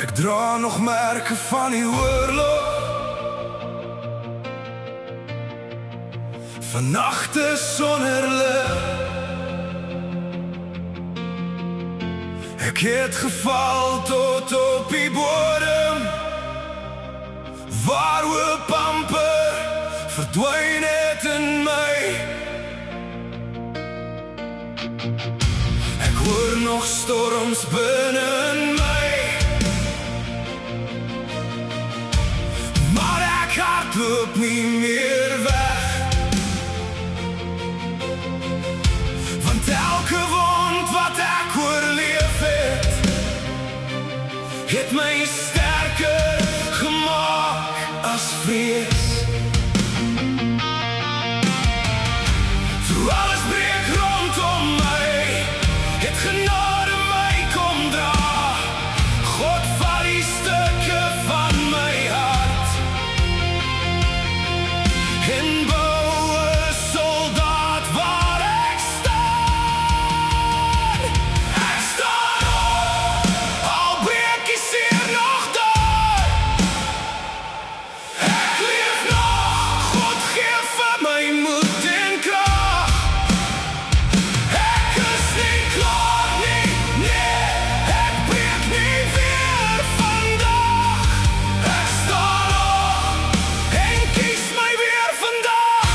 Ek dra nog merke van die oorlog, van nagte sonder lig. Ek het geval tot op die bodem, waar hoop amper verdwyn het in my. Ek hoor nog storms binne in my, maar ek hardloop nie meer weg, want elke wond wat ek oorleef het my sterker gemaak as vrees. Toe alles breek rondom my, het genade my kom dra. God vat die stukke van my hart en bou 'n soldaat waar ek staan. Ek staan op, al breek die seer nog daar. Ek leef nog, God gee vir my moed en krag. Ek is nie klaar nie, nee, ek breek nie weer vandag. Ek staan op en kies my weer vandag.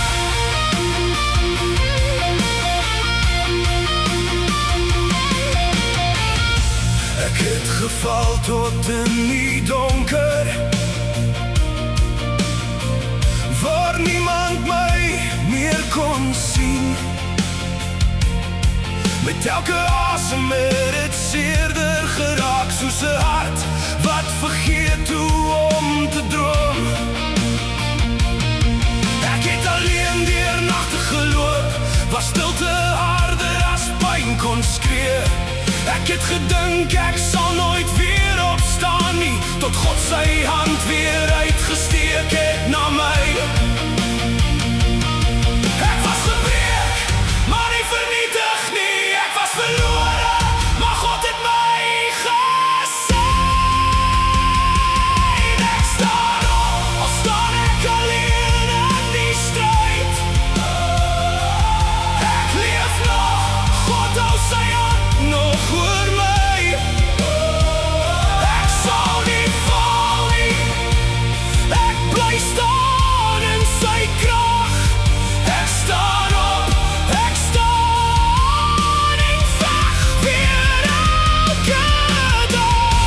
Ek het geval tot in die donker, waar niemand my meer kon sien. Met elke asem het het seerder geraak, soos 'n hart wat vergeet hoe om te droom. Ek het alleen deur nagte geloop, waar stilte harder as pyn kon skree. Ek het gedink ek sal nooit weer opstaan nie, tot God sy hand weer uitgesteek het na my. Ek was gebreek, maar nie vernietig nie. Ek was verlore, maar God het my geseën. Ek staan op, al staan ek alleen in die stryd. Ek leef nog, God hou sy hand nog oor my. Ek sal nie val nie, ek bly staan in sy krag. Ek staan op, ek staan en veg weer elke dag.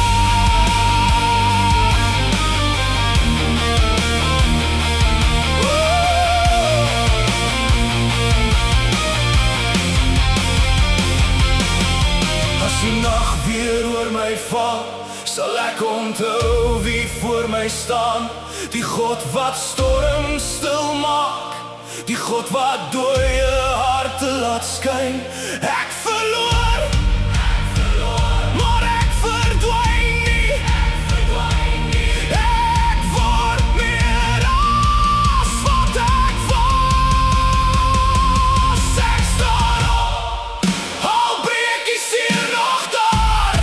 As die nag weer oor my val, sal ek onthou wie voor my staan. Die God wat storm stil maak, die God wat dooie harte laat skyn. Ek verloor, maar ek verdwyn nie. Ek word meer as wat ek was. Ek staan op, al breek die seer nog daar.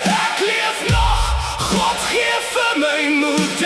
Ek leef nog, God gee vir my moed